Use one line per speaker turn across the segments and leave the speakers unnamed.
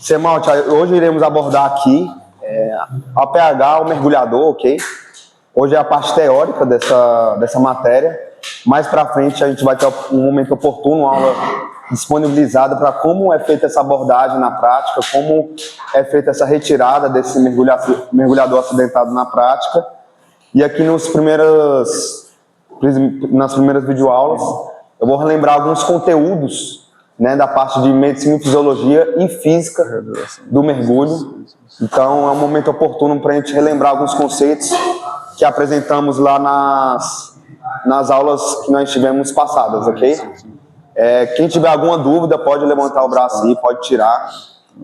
Semalte, hoje iremos abordar aqui a PH, o mergulhador, ok? Hoje é a parte teórica dessa matéria. Mais para frente a gente vai ter um momento oportuno, uma aula disponibilizada para como é feita essa abordagem na prática, como é feita essa retirada desse mergulhador acidentado na prática. E aqui nas primeiras videoaulas eu vou relembrar alguns conteúdos, né, da parte de medicina, fisiologia e física do mergulho. Então é um momento oportuno para a gente relembrar alguns conceitos que apresentamos lá nas aulas que nós tivemos passadas, ok? Quem tiver alguma dúvida pode levantar o braço aí, pode tirar,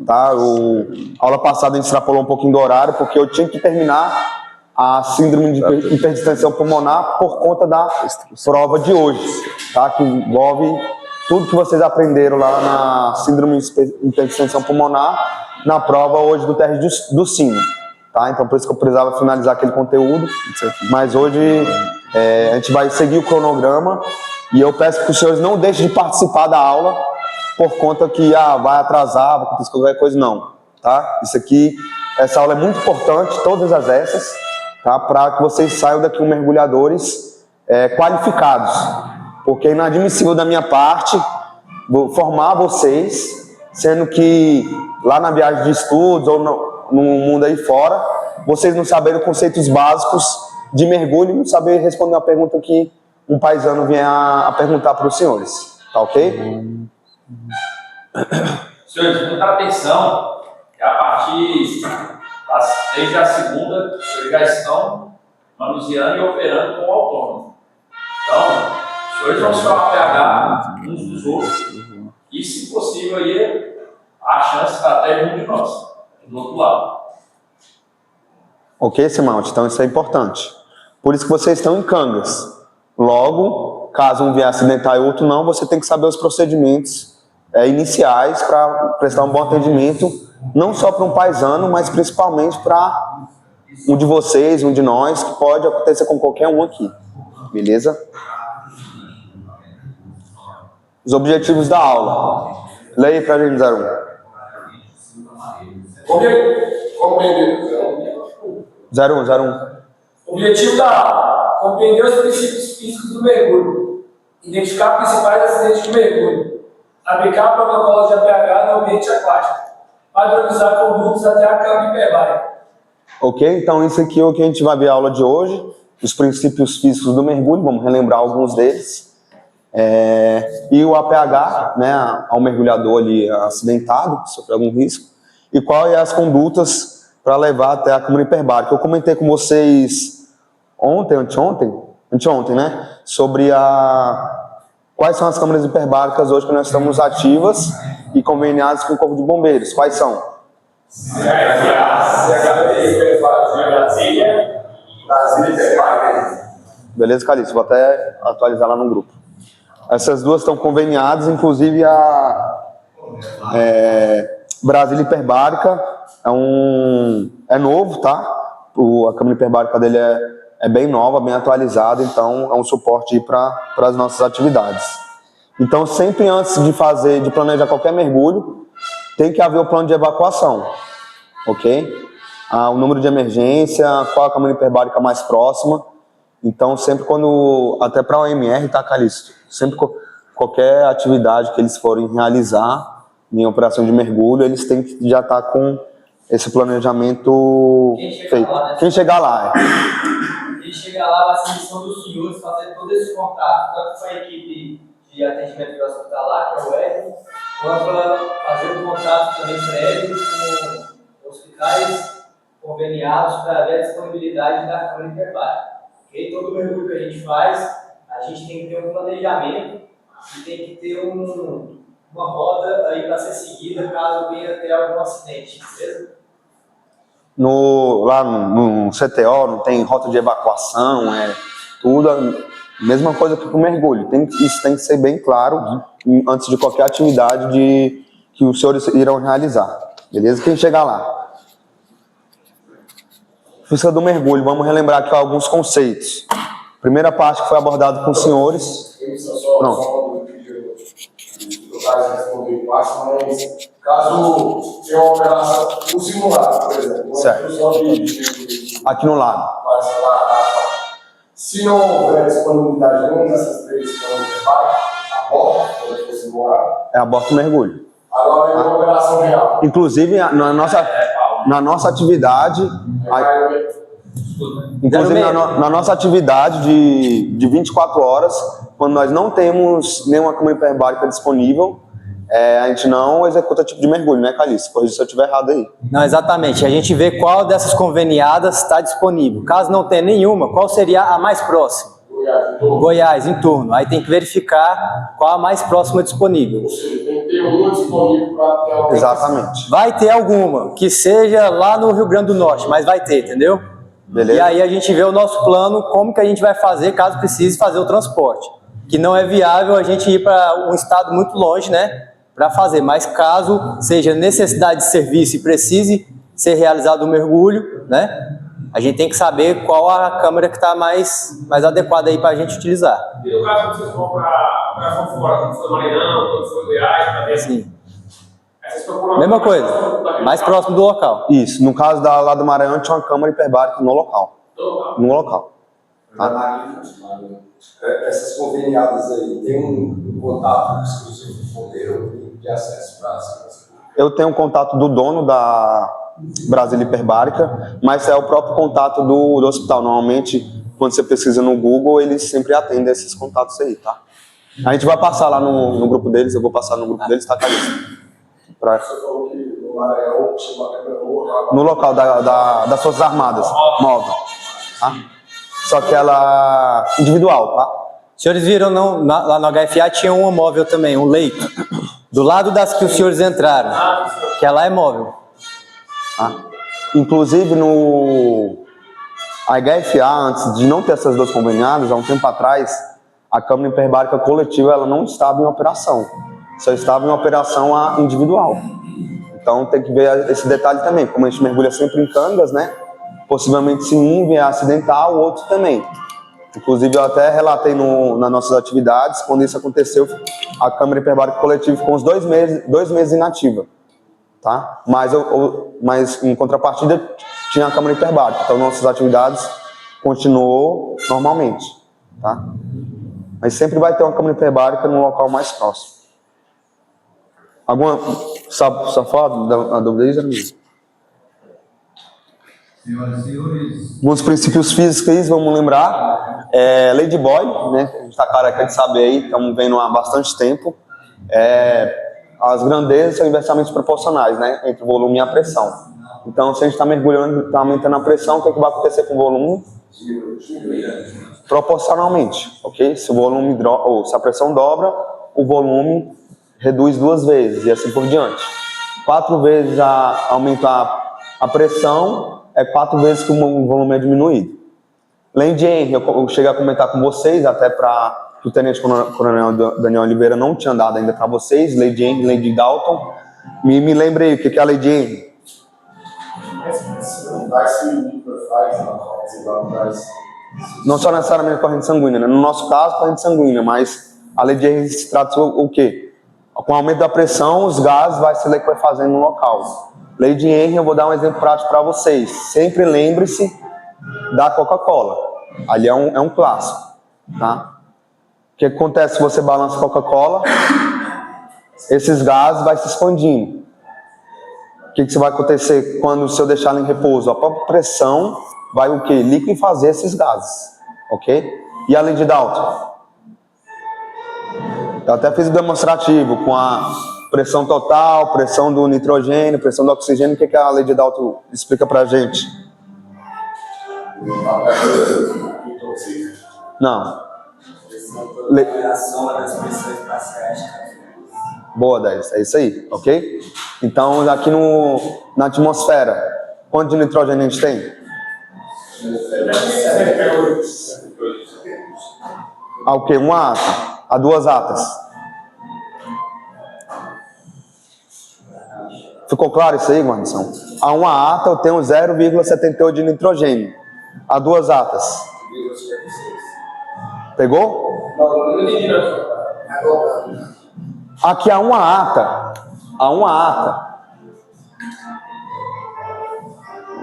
tá? A aula passada a gente extrapolou um pouquinho do horário, porque eu tinha que terminar a síndrome de interdistensão pulmonar por conta da prova de hoje, tá? Que envolve tudo que vocês aprenderam lá na síndrome de interdistensão pulmonar, na prova hoje do teste do sino, tá? Então por isso que eu precisava finalizar aquele conteúdo, mas hoje a gente vai seguir o cronograma e eu peço que os senhores não deixem de participar da aula por conta que vai atrasar, vai acontecer qualquer coisa, não, tá? Essa aula é muito importante, todas essas, tá? Para que vocês saiam daqui mergulhadores qualificados, porque é inadmissível da minha parte formar vocês, sendo que lá na viagem de estudos ou no mundo aí fora, vocês não saberem conceitos básicos de mergulho e não saber responder uma pergunta que um paisano vem a perguntar para os senhores, tá ok?
Senhores, muita atenção, que a partir desde a segunda, eles já estão manuseando e operando com o autônomo. Então, os senhores vão se falar PH uns dos outros e, se possível, aí, a chance está até de um de nós, do outro lado.
Ok, Semalte? Então isso é importante. Por isso que vocês estão em cangas. Logo, caso um vier acidentar e outro não, você tem que saber os procedimentos iniciais para prestar um bom atendimento, não só para um paisano, mas principalmente para um de vocês, um de nós, que pode acontecer com qualquer um aqui. Beleza? Os objetivos da aula. Leia para a gente, 01. 01.
Objetivo da aula: compreender os princípios físicos do mergulho, identificar principais acidentes de mergulho, aplicar protocolos de APH no ambiente aquático, padronizar condutos até a câmara hiperbárica.
Ok, então isso aqui é o que a gente vai ver a aula de hoje, os princípios físicos do mergulho, vamos relembrar alguns deles. E o APH, né, ao mergulhador ali acidentado, que sofreu algum risco, e quais as condutas para levar até a câmara hiperbárica. Eu comentei com vocês anteontem, né, sobre quais são as câmaras hiperbáricas hoje que nós estamos ativas e conveniadas com o Corpo de Bombeiros. Quais são? Beleza, Calixto? Vou até atualizar lá no grupo. Essas duas estão conveniadas, inclusive a Brasília Hiperbárica é novo, tá? A câmara hiperbárica dele é bem nova, bem atualizada, então é um suporte para as nossas atividades. Então, sempre antes de planejar qualquer mergulho, tem que haver o plano de evacuação, ok? O número de emergência, qual a câmara hiperbárica mais próxima. Então, sempre até para a OMR, tá, Calixto? Sempre qualquer atividade que eles forem realizar em operação de mergulho, eles têm que já estar com esse planejamento feito. Quem chegar lá.
Quem chegar lá vai ser missão dos senhores fazer todo esse contato, tanto com a equipe de atendimento hospitalar, que é o ERO, quanto fazer o contato também prévio com hospitais conveniados para ver a disponibilidade da câmara hiperbárica. Okay? Todo mergulho que a gente faz, a gente tem que ter um planejamento e tem que ter uma rota aí para ser seguida caso venha ter algum acidente, beleza?
Lá no CTO não tem rota de evacuação, tudo a mesma coisa que com o mergulho. Isso tem que ser bem claro antes de qualquer atividade que os senhores irão realizar, beleza? Quem chegar lá. Física do mergulho, vamos relembrar aqui alguns conceitos. Primeira parte que foi abordada com os senhores. Pronto.
Caso tenha uma operação, um simulado, por exemplo, uma
Certo.
instrução de
Aqui no lado.
se não houver disponibilidade de nenhuma dessas três que não prepara, aborta, quando for simulado.
É aborto e mergulho.
Agora é uma operação real.
Inclusive, na nossa atividade, na nossa atividade de 24 horas, quando nós não temos nenhuma câmara hiperbárica disponível, a gente não executa tipo de mergulho, né, Calixto? Corrija se eu estiver errado aí.
Não, exatamente. A gente vê qual dessas conveniadas está disponível. Caso não tenha nenhuma, qual seria a mais próxima? Goiás, em turno. Aí tem que verificar qual a mais próxima disponível.
Tem que ter uma disponível para ter alguma.
Exatamente.
Vai ter alguma, que seja lá no Rio Grande do Norte, mas vai ter, entendeu?
Beleza.
E aí a gente vê o nosso plano, como que a gente vai fazer caso precise fazer o transporte. Que não é viável a gente ir para um estado muito longe, né? Para fazer, mas caso seja necessidade de serviço e precise ser realizado o mergulho, né? A gente tem que saber qual a câmera que está mais adequada aí para a gente utilizar.
E no caso, vocês vão para fora, quando foi Maranhão, quando foi Goiás, para dentro?
Sim.
Aí vocês procuram
Mesma coisa, mais próximo do local.
Isso. No caso lá do Maranhão, tinha uma câmara hiperbárica no local. No local.
Essas conveniadas aí, tem um contato exclusivo do bombeiro de acesso para a segurança pública?
Eu tenho um contato do dono da Brasília Hiperbárica, mas é o próprio contato do hospital. Normalmente, quando você pesquisa no Google, eles sempre atendem esses contatos aí, tá? A gente vai passar lá no grupo deles, eu vou passar no grupo deles, tá, Calixto?
Você falou que no Maranhão tinha uma câmera no local.
No local das Forças Armadas, móvel. Tá? Só que ela é individual, tá?
Os senhores viram, não, lá no HFA tinha uma móvel também, um leito. Do lado das que os senhores entraram, que ela é móvel.
Tá? Inclusive no HFA, antes de não ter essas duas conveniadas, há um tempo atrás, a câmara hiperbárica coletiva ela não estava em operação. Só estava em operação a individual. Então tem que ver esse detalhe também. Como a gente mergulha sempre em cangas, né? Possivelmente se um vier acidentar, o outro também. Inclusive eu até relatei nas nossas atividades, quando isso aconteceu, a câmara hiperbárica coletiva ficou uns 2 meses inativa. Tá? Mas em contrapartida tinha a câmara hiperbárica. Então nossas atividades continuou normalmente. Tá? Mas sempre vai ter uma câmara hiperbárica no local mais próximo. Alguma safado? A dúvida aí, Jeremias?
Senhoras e senhores,
Alguns princípios físicos, vamos lembrar. Lady Boy, né? A gente está careca de saber aí, estamos vendo há bastante tempo. As grandezas são inversamente proporcionais, né? Entre o volume e a pressão. Então, se a gente está mergulhando, está aumentando a pressão, o que vai acontecer com o volume? Proporcionalmente, ok? Se o volume ou se a pressão dobra, o volume reduz 2 vezes e assim por diante. 4 vezes aumentar a pressão, 4 vezes que o volume é diminuído. Lady Henry, eu cheguei a comentar com vocês, até para o Tenente Coronel Daniel Oliveira não tinha dado ainda para vocês, Lady Henry, Lady Dalton. Me lembrei o que é a Lady Henry. Não só necessariamente corrente sanguínea, né? No nosso caso, corrente sanguínea, mas a Lady Henry se trata o quê? Com o aumento da pressão, os gases vai se liquefazendo no local. Lady Henry, eu vou dar um exemplo prático para vocês. Sempre lembre-se da Coca-Cola. Ali é um clássico. Tá? O que acontece se você balança a Coca-Cola? Esses gases vão se expandindo. O que vai acontecer quando se eu deixar ela em repouso? A própria pressão vai o quê? Liquefazer esses gases. Ok? E a Lady Dalton? Eu até fiz o demonstrativo com a pressão total, pressão do nitrogênio, pressão do oxigênio. O que a Lady Dalton explica pra gente? Não.
A soma das pressões parciais.
Boa, 10. É isso aí, ok? Então, aqui na atmosfera, quanto de nitrogênio a gente tem? Há o quê? Uma ata. Há 2 atas. Ficou claro isso aí, guarnição? A uma ata eu tenho 0,78 de nitrogênio. Há 2 atas. Pegou? Aqui há uma ata, a uma ata.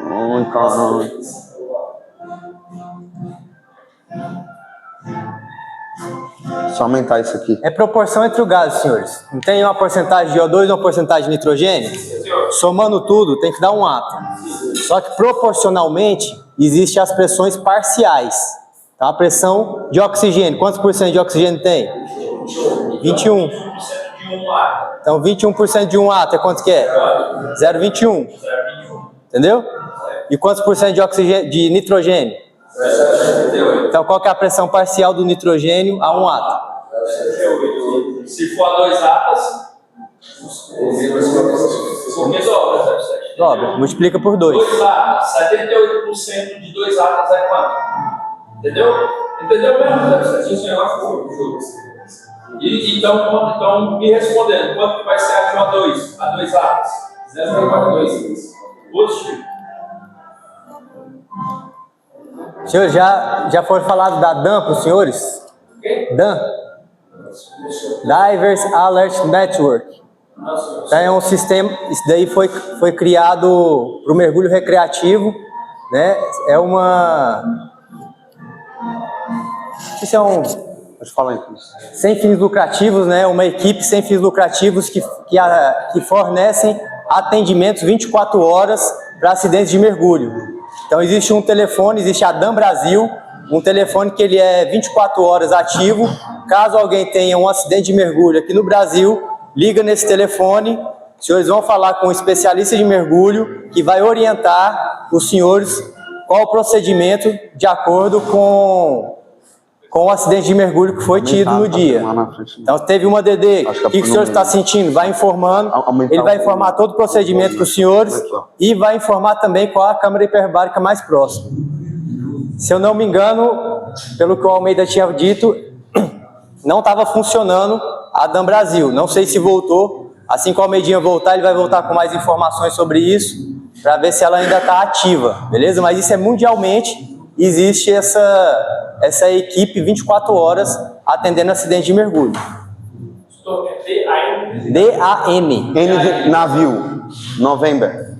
Ai, caramba. Só aumentar isso aqui.
É proporção entre o gás, senhores. Não tem uma porcentagem de O2 e uma porcentagem de nitrogênio? Somando tudo, tem que dar um ato. Só que proporcionalmente, existem as pressões parciais. Tá? A pressão de oxigênio, quantos por cento de oxigênio tem? 21. Então 21% de um ato é quanto que é? 0,21. Entendeu? E quantos por cento de oxigênio, de nitrogênio? Então qual que é a pressão parcial do nitrogênio a um ato?
Se for a 2 atas, porque dobra,
Dobra, multiplica por 2.
2 atas, 78% de 2 atas é quanto? Entendeu? Entendeu mesmo? Então, me respondendo, quanto que vai ser a de 1 a 2? A 2 atas? 0,42. Positivo.
Senhores, já foi falado da DAN para os senhores? DAN. Divers Alert Network. Então é um sistema, isso daí foi criado para o mergulho recreativo, né? É uma... Isso é um...
Pode falar aí.
Sem fins lucrativos, né? Uma equipe sem fins lucrativos que fornecem atendimentos 24 horas para acidentes de mergulho. Então existe um telefone, existe a DAN Brasil, um telefone que ele é 24 horas ativo. Caso alguém tenha um acidente de mergulho aqui no Brasil, liga nesse telefone, os senhores vão falar com um especialista de mergulho que vai orientar os senhores qual o procedimento de acordo com o acidente de mergulho que foi tido no dia. Então teve uma DD, o que o senhor está sentindo? Vai informando, ele vai informar todo o procedimento para os senhores e vai informar também qual a câmara hiperbárica mais próxima. Se eu não me engano, pelo que o Almeida tinha dito, não estava funcionando a DAN Brasil. Não sei se voltou. Assim que o Almeidinha voltar, ele vai voltar com mais informações sobre isso, para ver se ela ainda está ativa, beleza? Mas isso é mundialmente, existe essa equipe 24 horas atendendo acidente de mergulho. DAN.
N de navio. November.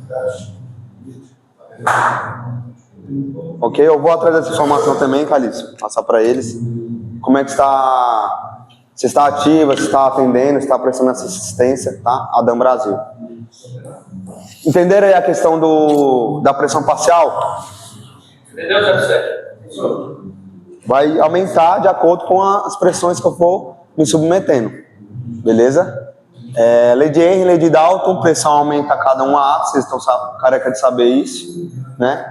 Ok? Eu vou atrás dessa informação também, Calixto. Passar para eles. Como é que está... Se está ativa, se está atendendo, se está prestando essa assistência, tá? A DAN Brasil. Entenderam aí a questão da pressão parcial?
Entendeu, Zé?
Vai aumentar de acordo com as pressões que eu for me submetendo. Beleza? Lei de Henry, lei de Dalton, pressão aumenta a cada um ato, vocês estão careca de saber isso, né?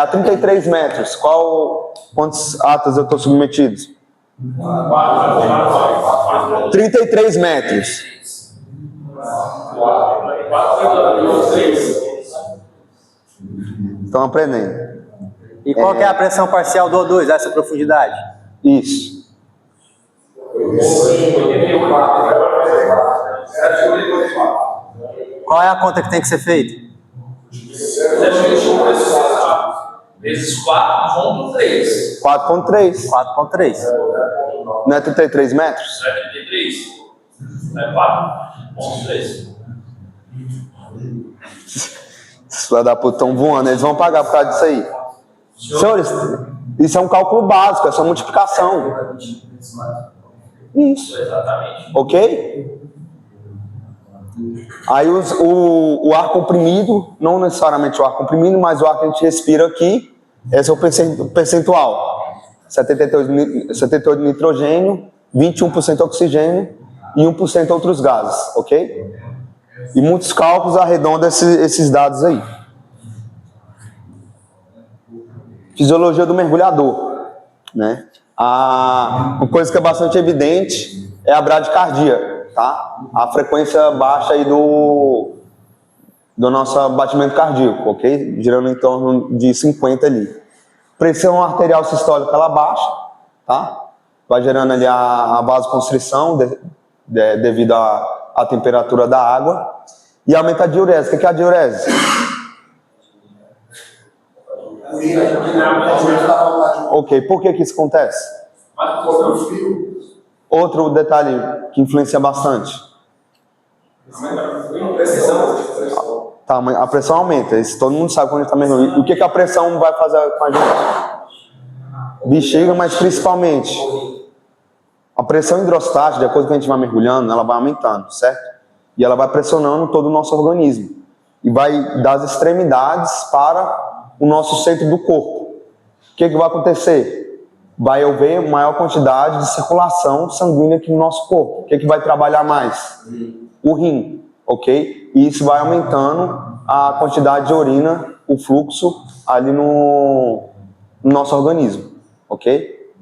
A 33 metros, quantos atos eu estou submetido? 33 metros. Estão aprendendo.
E qual que é a pressão parcial do O2, essa profundidade?
Isso.
Qual é a conta que tem que ser feita?
Vezes 4,3.
4,3.
4,3.
Não é 33 metros?
Não é 33? É 4,3.
Esses filhos da puta estão voando, eles vão pagar por causa disso aí. Senhores, isso é um cálculo básico, é só multiplicação. Isso.
Exatamente.
Ok? Aí o ar comprimido, não necessariamente o ar comprimido, mas o ar que a gente respira aqui, esse é o percentual. 78 nitrogênio, 21% oxigênio e 1% outros gases, ok? E muitos cálculos arredondam esses dados aí. Fisiologia do mergulhador, né? Uma coisa que é bastante evidente é a bradicardia, tá? A frequência baixa aí do nosso batimento cardíaco, ok? Girando em torno de 50 ali. Pressão arterial sistólica ela baixa, tá? Vai gerando ali a vasoconstrição devido à temperatura da água. E aumenta a diurese. O que é a diurese? Ok, por que isso acontece? Outro detalhe que influencia bastante. Tá, mas a pressão aumenta, isso todo mundo sabe quando a gente está mergulhando. E o que a pressão vai fazer com a gente? Bexiga, mas principalmente a pressão hidrostática, de acordo com a gente vai mergulhando, ela vai aumentando, certo? E ela vai pressionando todo o nosso organismo. E vai das extremidades para o nosso centro do corpo. O que vai acontecer? Vai haver maior quantidade de circulação sanguínea aqui no nosso corpo. O que vai trabalhar mais? O rim, ok? E isso vai aumentando a quantidade de urina, o fluxo ali no nosso organismo, ok?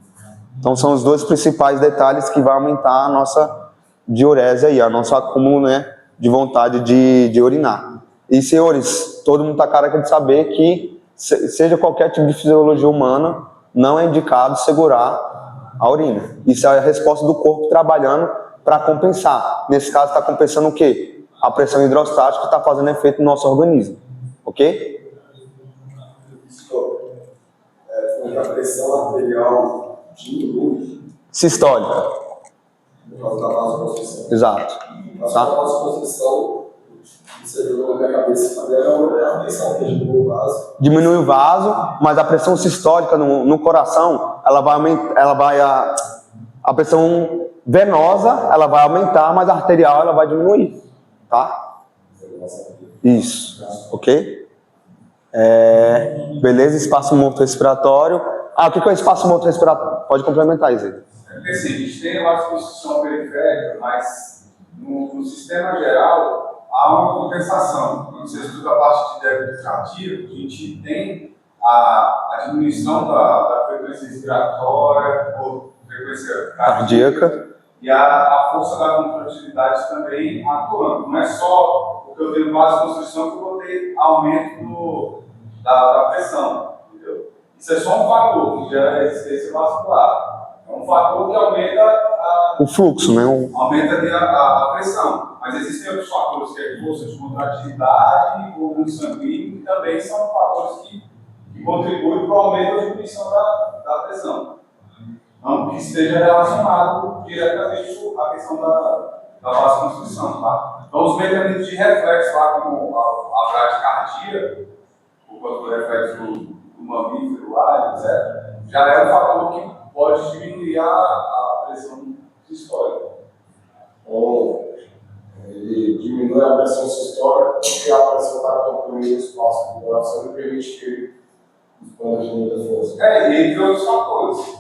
Então são os dois principais detalhes que vai aumentar a nossa diurese aí, a nosso acúmulo, né, de vontade de urinar. E senhores, todo mundo está careca de saber que seja qualquer tipo de fisiologia humana, não é indicado segurar a urina. Isso é a resposta do corpo trabalhando para compensar. Nesse caso está compensando o quê? A pressão hidrostática está fazendo efeito no nosso organismo, ok?
A pressão arterial diminui
Sistólica.
por causa da vasoconstrição.
Exato.
Mas
Tá?
a vasoconstrição, você jogou na minha cabeça, a pressão que diminui o vaso.
Diminui o vaso, mas a pressão sistólica no coração, ela vai aumentar, a pressão venosa, ela vai aumentar, mas a arterial, ela vai diminuir, tá? Isso, ok? Beleza, espaço morto respiratório. O que é o espaço morto respiratório? Pode complementar, Izzy.
Porque assim, a gente tem a vasoconstrição periférica, mas no sistema geral há uma compensação. Quando você estuda a parte de débito cardíaco, a gente tem a diminuição da frequência respiratória, ou frequência cardíaca, e a força da contratividade também atuando. Não é só porque eu tenho vasoconstrição que eu vou ter aumento da pressão, entendeu? Isso é só um fator que gera resistência vascular. É um fator que aumenta
o fluxo, né?
Aumenta a pressão. Mas existem outros fatores, que é força de contratividade, volume sanguíneo, que também são fatores que contribuem para o aumento ou diminuição da pressão. Não que esteja relacionado diretamente com a questão da vasoconstrição, tá? Então, os mecanismos de reflexo lá, como a bradicardia, o reflexo do mamífero lá, etc., já é um fator que pode diminuir a pressão sistólica.
Então, ele diminui a pressão sistólica porque a pressão está comprimindo o espaço do coração e permite que ele expanda de muita força.
E entre outros fatores.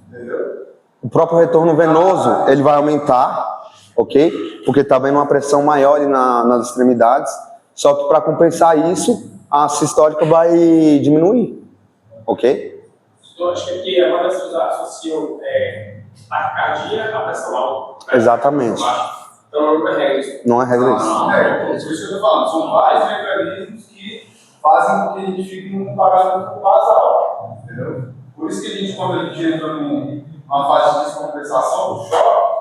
Entendeu?
O próprio retorno venoso, ele vai aumentar, ok? Porque está havendo uma pressão maior ali nas extremidades. Só que para compensar isso, a sistólica vai diminuir, ok?
Então, acho que aqui a maioria das pessoas associam taquicardia à pressão alta. Né?
Exatamente.
Então não é regra isso.
Não é regra isso.
Por isso que eu estou falando, são vários mecanismos que fazem com que a gente fique num parâmetro basal, entendeu? Por isso que a gente, quando a gente entra numa fase de descompensação do choque,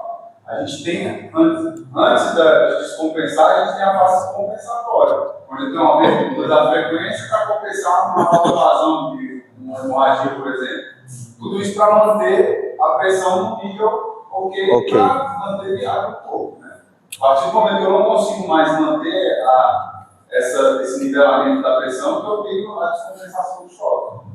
a gente tem, antes de descompensar, a gente tem a fase compensatória, onde tem um aumento da frequência para compensar uma alta vazão de uma hemorragia, por exemplo. Tudo isso para manter a pressão no nível ok. Para manter viável o corpo, né? A partir do momento que eu não consigo mais manter esse nivelamento da pressão, eu tenho a descompensação do choque.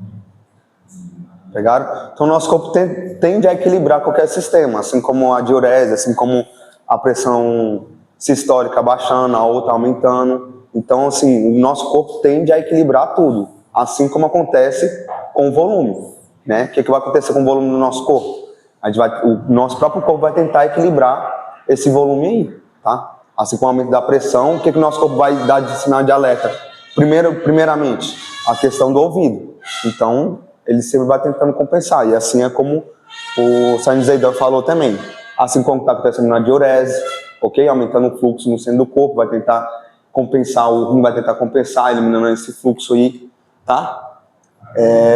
Pegaram? Então, o nosso corpo tende a equilibrar qualquer sistema, assim como a diurese, assim como a pressão sistólica baixando, a outra aumentando. Então, assim, o nosso corpo tende a equilibrar tudo, assim como acontece com o volume, né? O que vai acontecer com o volume do nosso corpo? O nosso próprio corpo vai tentar equilibrar esse volume aí, tá? Assim como o aumento da pressão, o que o nosso corpo vai dar de sinal de alerta? Primeiramente, a questão do ouvido. Então, ele sempre vai tentando compensar. E assim é como o Sainz Zeidan falou também. Assim como está acontecendo na diurese, ok? Aumentando o fluxo no centro do corpo, vai tentar compensar, o rim vai tentar compensar, eliminando esse fluxo aí, tá?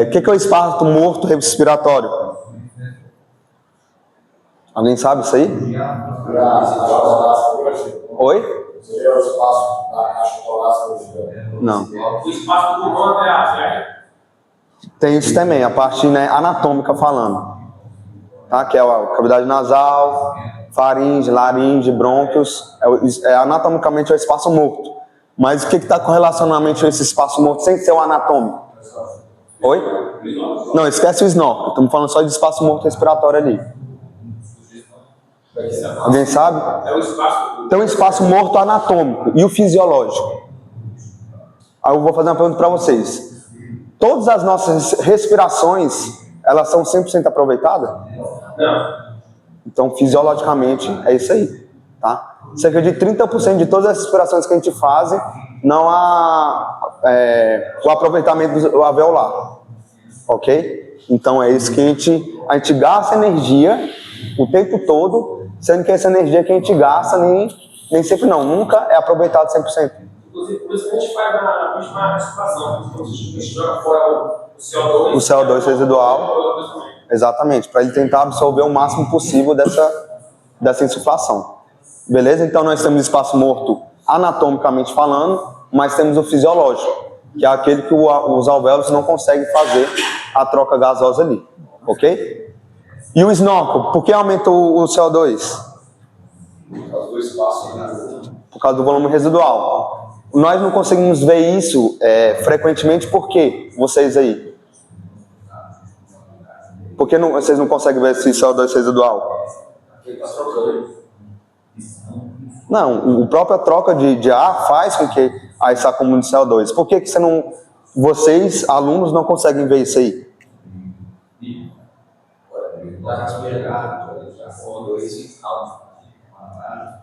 O que é o espaço morto respiratório? Alguém sabe isso aí? Oi?
Seria o espaço da caixa torácica.
Não.
O espaço do pulmão é a
Tem isso também, a parte, né, anatômica falando, tá? Que é a cavidade nasal, faringe, laringe, brônquios, anatomicamente é o espaço morto. Mas o que está correlacionalmente a esse espaço morto sem ser o anatômico? Oi? Não, esquece o snorkel, estamos falando só de espaço morto respiratório ali. Alguém sabe?
É o espaço.
Tem um espaço morto anatômico e o fisiológico. Aí eu vou fazer uma pergunta para vocês. Todas as nossas respirações, elas são 100% aproveitadas?
Não.
Então, fisiologicamente, é isso aí, tá? Cerca de 30% de todas as respirações que a gente faz, não há o aproveitamento do alveolar, ok? Então, é isso que a gente gasta energia o tempo todo, sendo que essa energia que a gente gasta nem sempre não, nunca é aproveitado 100%.
Inclusive, por isso que a gente faz na última respiração, quando a gente joga fora o CO2.
O CO2 residual. Exatamente, para ele tentar absorver o máximo possível dessa insuflação. Beleza? Então nós temos espaço morto anatomicamente falando, mas temos o fisiológico, que é aquele que os alvéolos não conseguem fazer a troca gasosa ali. Ok? E o snorkel, por que aumenta o CO2? Por causa do volume residual. Nós não conseguimos ver isso frequentemente, por quê? Vocês aí? Por que vocês não conseguem ver esse CO2 residual? Não, a própria troca de ar faz com que esse acúmulo de CO2. Por que vocês, alunos, não conseguem ver isso aí?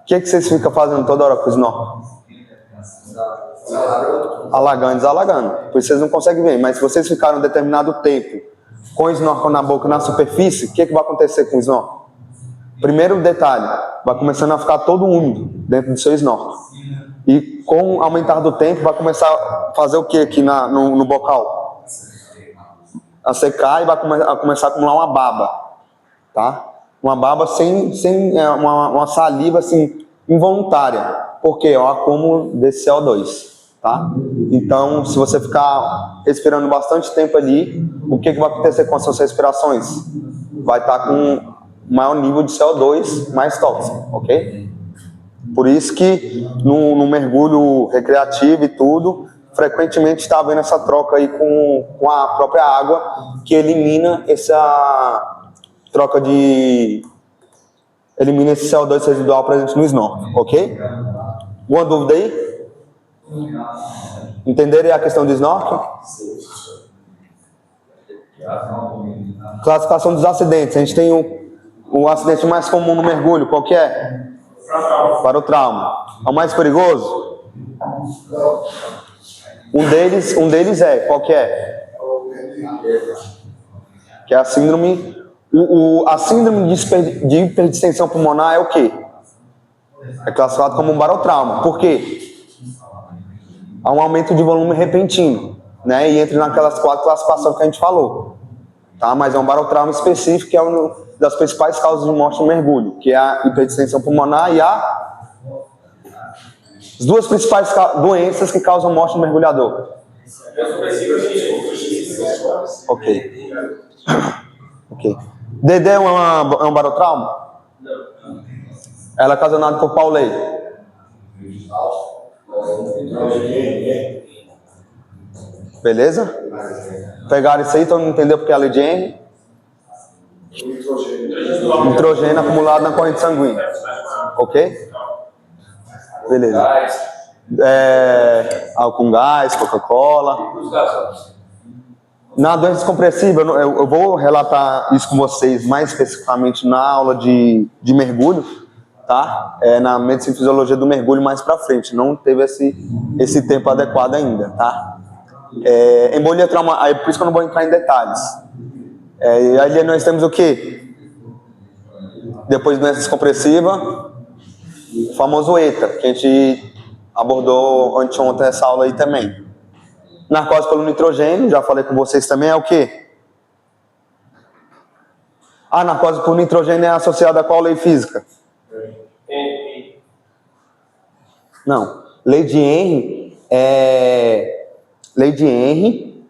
O que vocês ficam fazendo toda hora com o snorkel? Alagando, desalagando. Por isso vocês não conseguem ver. Mas se vocês ficarem um determinado tempo com o snorkel na boca, na superfície, o que vai acontecer com o snorkel? Primeiro detalhe, vai começando a ficar todo úmido dentro do seu snorkel. E com o aumentar do tempo, vai começar a fazer o que aqui no bocal? A secar e vai começar a acumular uma baba. Tá? Uma baba sem uma saliva assim, involuntária. Por quê? É o acúmulo desse CO2. Tá? Então, se você ficar respirando bastante tempo ali, o que vai acontecer com as suas respirações? Vai estar com maior nível de CO2 mais tóxico, ok? Por isso que no mergulho recreativo e tudo, frequentemente está havendo essa troca aí com a própria água, que elimina essa troca elimina esse CO2 residual presente no snorkel, ok? Alguma dúvida aí? Entenderam a questão do snorkel? Classificação dos acidentes. A gente tem o acidente mais comum no mergulho. Qual que é? Para o trauma. É o mais perigoso? Um deles é. Qual que é? Que é a síndrome... A síndrome de hiperdistensão pulmonar é o quê? É classificado como um barotrauma. Por quê? Há um aumento de volume repentino, né? E entra naquelas 4 classificações que a gente falou, tá? Mas é um barotrauma específico, que é uma das principais causas de morte no mergulho, que é a hiperdistensão pulmonar e as duas principais doenças que causam morte no mergulhador. Ok. DD é um barotrauma? Não. Ela é ocasionada por qual lei? Beleza? Pegaram isso aí, todo mundo entendeu porque é a lei de Henry? Nitrogênio acumulado na corrente sanguínea. Ok? Beleza. Álcool com gás, Coca-Cola. Na doença descompressiva, eu vou relatar isso com vocês mais especificamente na aula de mergulho, tá? Na medicina e fisiologia do mergulho mais pra frente. Não teve esse tempo adequado ainda, tá? Embolia trauma, aí por isso que eu não vou entrar em detalhes. E aí nós temos o quê? Depois de doença descompressiva, o famoso ETA, que a gente abordou anteontem nessa aula aí também. Narcose pelo nitrogênio, já falei com vocês também, é o quê? A narcose por nitrogênio é associada a qual lei física? Não. Lei de Henry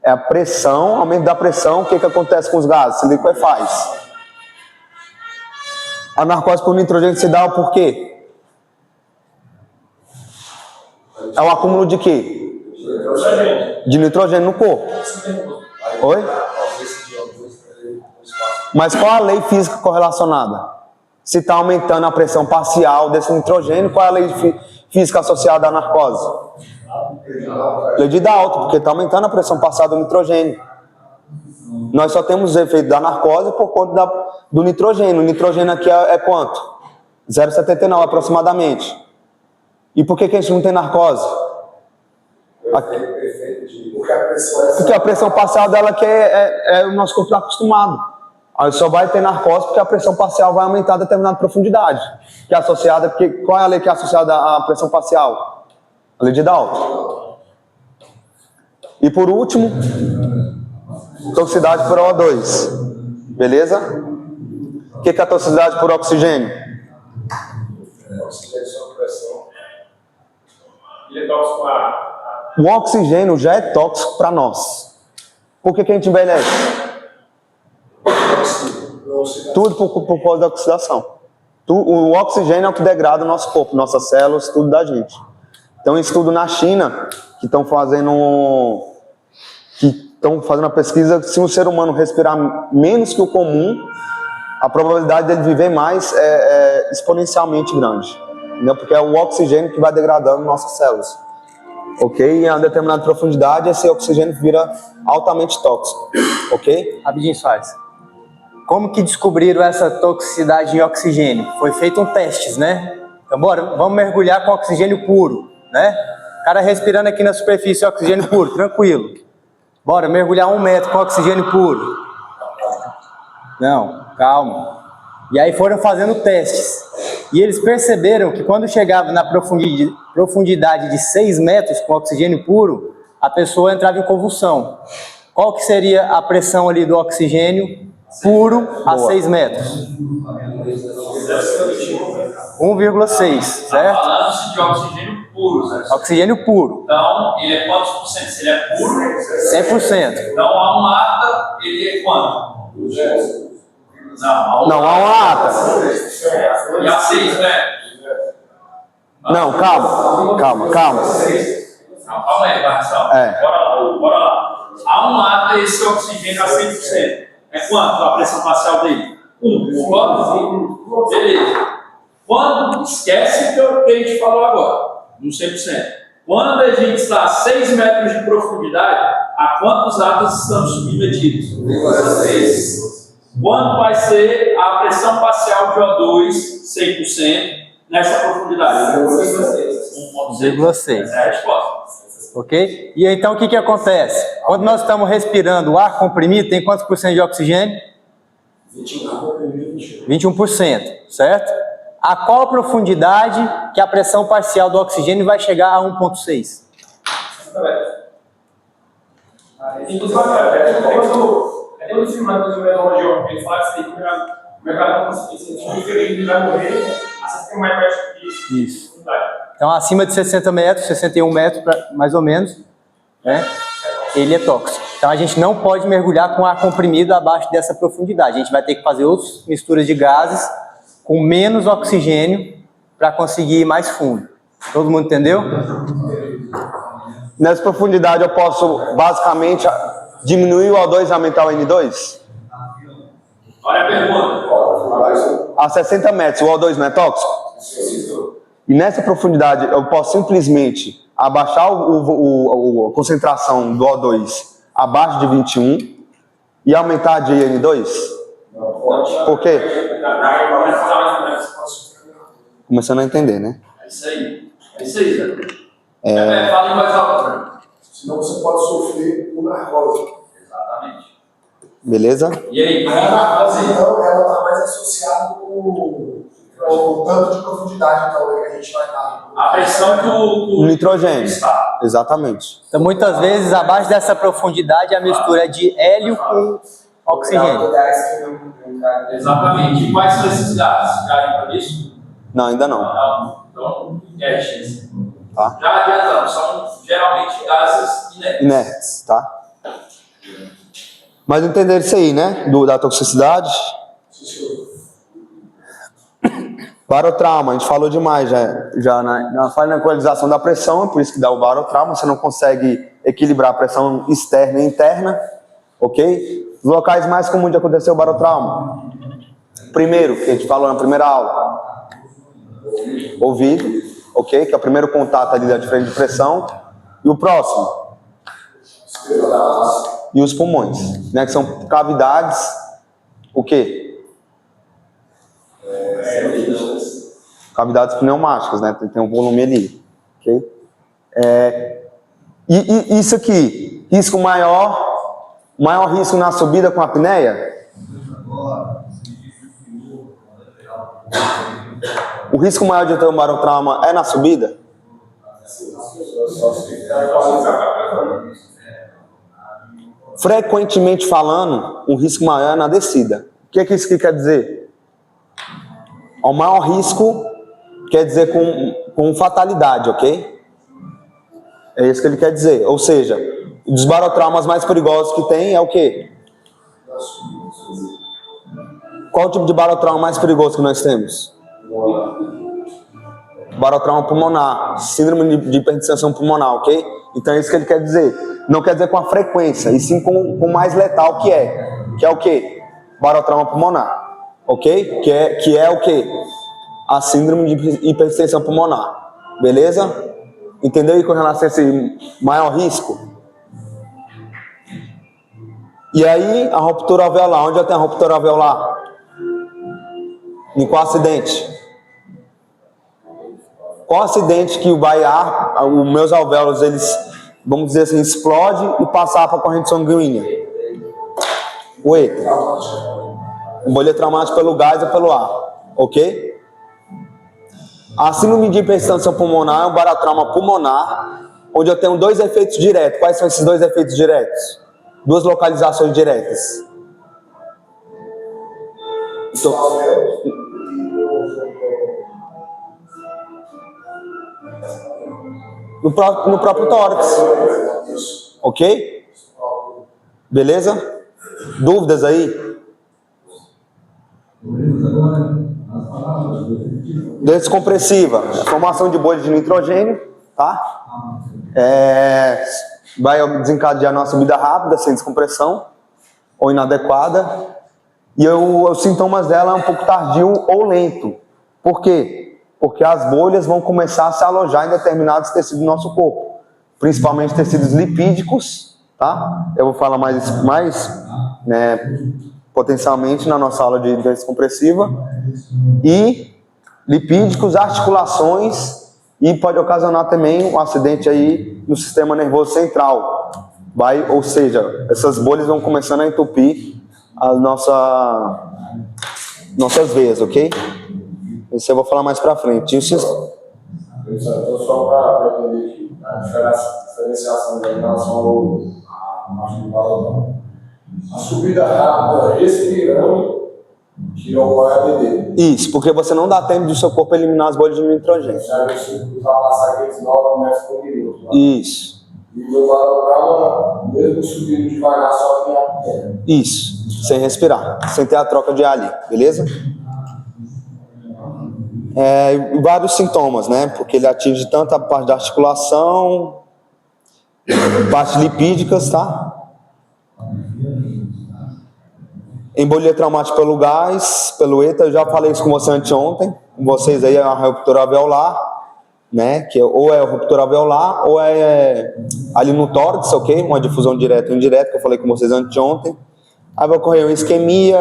é a pressão, aumento da pressão. O que acontece com os gases? Se liquefaz. A narcose por nitrogênio se dá por quê? É o acúmulo de quê? De nitrogênio no corpo. Oi? Mas qual a lei física correlacionada? Se está aumentando a pressão parcial desse nitrogênio, qual é a lei física associada à narcose? Lei de Dalton, porque está aumentando a pressão parcial do nitrogênio. Nós só temos o efeito da narcose por conta do nitrogênio. O nitrogênio aqui é quanto? 0,79 aproximadamente. E por que a gente não tem narcose? Porque a pressão parcial dela que o nosso corpo está acostumado. Aí só vai ter narcose porque a pressão parcial vai aumentar a determinada profundidade. Que é associada, porque qual é a lei que é associada à pressão parcial? A lei de Dalton. E por último, toxicidade por O2. Beleza? O que é a toxicidade por oxigênio?
Ele é tóxico para...
O oxigênio já é tóxico para nós. Por que a gente envelhece? Tudo por causa da oxidação. O oxigênio é o que degrada o nosso corpo, nossas células, tudo da gente. Tem um estudo na China que estão fazendo uma pesquisa que se um ser humano respirar menos que o comum, a probabilidade dele viver mais é exponencialmente grande. Entendeu? Porque é o oxigênio que vai degradando nossas células. Ok? E a determinada profundidade, esse oxigênio vira altamente tóxico. Ok?
Rapidinho, faz. Como que descobriram essa toxicidade em oxigênio? Foi feito testes, né? Então, bora, vamos mergulhar com oxigênio puro, né? O cara respirando aqui na superfície, oxigênio puro, tranquilo. Bora, mergulhar 1 metro com oxigênio puro. Não, calma. E aí foram fazendo testes. E eles perceberam que quando chegava na profundidade de 6 metros com oxigênio puro, a pessoa entrava em convulsão. Qual que seria a pressão ali do oxigênio puro a 6 metros? 1,6, certo?
Falando de oxigênio puro, né?
Oxigênio puro.
Então, ele é quantos por cento? Se ele é puro?
100%.
Então, a 1 lata, ele é quanto?
Não, há uma ata.
E a 6 metros?
Não, calma.
Calma aí, Marcelo. Bora lá. A 1 lata, esse oxigênio a 100%. É quanto a pressão parcial dele? 1. Concorda? Beleza. Quando, esquece o que a gente falou agora, no 100%. Quando a gente está a 6 metros de profundidade, a quantos átomos estamos submetidos? 6. Quanto vai ser a pressão parcial de O2, 100%, nessa profundidade?
1,6.
Essa é a resposta.
Ok? E então o que acontece? Quando nós estamos respirando o ar comprimido, tem quantos por cento de oxigênio? 21%, certo? A qual profundidade que a pressão parcial do oxigênio vai chegar a 1,6?
Quando esse mano do meteorológico, ele fala assim, que o mercado não consegue diferente, ele vai morrer, assim tem mais perto disso.
Isso. Então, acima de 60 metros, 61 metros, mais ou menos, né, ele é tóxico. Então, a gente não pode mergulhar com ar comprimido abaixo dessa profundidade. A gente vai ter que fazer outras misturas de gases com menos oxigênio para conseguir ir mais fundo. Todo mundo entendeu?
Nessa profundidade eu posso, basicamente, diminuir o O2 e aumentar o N2?
Olha a pergunta.
A 60 metros, o O2 não é tóxico? E nessa profundidade eu posso simplesmente abaixar a concentração do O2 abaixo de 21 e aumentar de N2? Por quê? Começando a entender, né?
É isso aí, Zé. Fala em voz alta.
Senão você pode sofrer por narcose.
Exatamente.
Beleza?
E aí,
A narcose, então, ela está mais associada com o tanto de profundidade então, que a gente vai dar.
a pressão que o
Nitrogênio.
está.
Exatamente.
Então, muitas vezes, abaixo dessa profundidade, a mistura é de hélio com oxigênio.
Exatamente. E quais são esses gases? Já lembra disso?
Não, ainda não.
Não. Então, inertes.
Tá?
Já adiantamos, são geralmente gases inertes.
Inertes, tá? Mas entenderam isso aí, né? Da toxicidade. Barotrauma, a gente falou demais já na falha na equalização da pressão, é por isso que dá o barotrauma, você não consegue equilibrar a pressão externa e interna, ok? Os locais mais comuns de acontecer o barotrauma. Primeiro, que a gente falou na primeira aula, ouvido, ok? Que é o primeiro contato ali da diferença de pressão. E o próximo? E os pulmões, né? Que são cavidades, o quê? Cavidades pneumáticas, né? Tem um volume ali, ok? E isso aqui, risco maior risco na subida com a apneia? O risco maior de ter um barotrauma é na subida? Frequentemente falando, o risco maior é na descida. O que é que isso aqui quer dizer? O maior risco quer dizer com fatalidade, ok? É isso que ele quer dizer. Ou seja, os barotraumas mais perigosos que tem é o quê? Qual o tipo de barotrauma mais perigoso que nós temos? Barotrauma pulmonar, síndrome de hipertensão pulmonar, ok? Então é isso que ele quer dizer. Não quer dizer com a frequência, e sim com o mais letal que é o quê? Barotrauma pulmonar, ok? Que é o quê? A síndrome de hipertensão pulmonar, beleza? Entendeu aí com relação a esse maior risco? E aí, a ruptura alveolar, onde eu tenho a ruptura alveolar? Em qual acidente? Qual acidente que os meus alvéolos, eles, vamos dizer assim, explode e passar para a corrente sanguínea? O ETA. Embolia traumática pelo gás ou pelo ar, ok? A síndrome de hipertensão pulmonar é um barotrauma pulmonar, onde eu tenho dois efeitos diretos. Quais são esses dois efeitos diretos? Duas localizações diretas. No próprio tórax. Ok? Beleza? Dúvidas aí? Descompressiva, formação de bolhas de nitrogênio, tá? Vai desencadear nossa vida rápida, sem descompressão, ou inadequada. E os sintomas dela é um pouco tardio ou lento. Por quê? Porque as bolhas vão começar a se alojar em determinados tecidos do nosso corpo, principalmente tecidos lipídicos, tá? Eu vou falar mais potencialmente na nossa aula de descompressiva, e lipídicos, articulações, e pode ocasionar também um acidente aí no sistema nervoso central. Ou seja, essas bolhas vão começando a entupir as nossas veias, ok? Isso eu vou falar mais pra frente. Então,
só para entender aqui, a diferenciação da relação ao margem do barotrauma. A subida rápida, respirando, tira o ADD.
Isso, porque você não dá tempo do seu corpo eliminar as bolhas de nitrogênio.
Você vai passar aqueles 9 metros por minuto. Né?
Isso.
E o barotrauma, mesmo subindo devagar, só tem a perna.
Isso, sem respirar, sem ter a troca de ar ali, beleza? Vários sintomas, né? Porque ele atinge tanto a parte da articulação, parte lipídicas, tá? Embolia traumática pelo gás, pelo ETA, eu já falei isso com você anteontem, com vocês aí, é a ruptura alveolar, né? Que ou é a ruptura alveolar, ou é ali no tórax, ok? Uma difusão direta ou indireta, que eu falei com vocês anteontem. Aí vai ocorrer uma isquemia,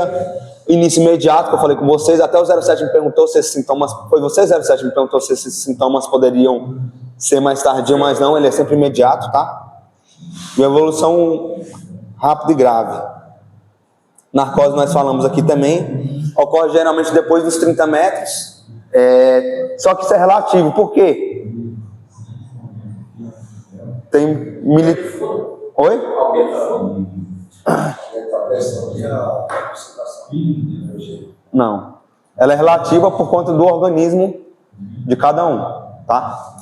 início imediato, que eu falei com vocês. Até o 07 me perguntou se esses sintomas... Foi você, 07, me perguntou se esses sintomas poderiam ser mais tardio, mas não, ele é sempre imediato, tá? E evolução rápida e grave. Narcose nós falamos aqui também. Ocorre geralmente depois dos 30 metros. Só que isso é relativo. Por quê? Tem Oi? Não. Ela é relativa por conta do organismo de cada um, tá?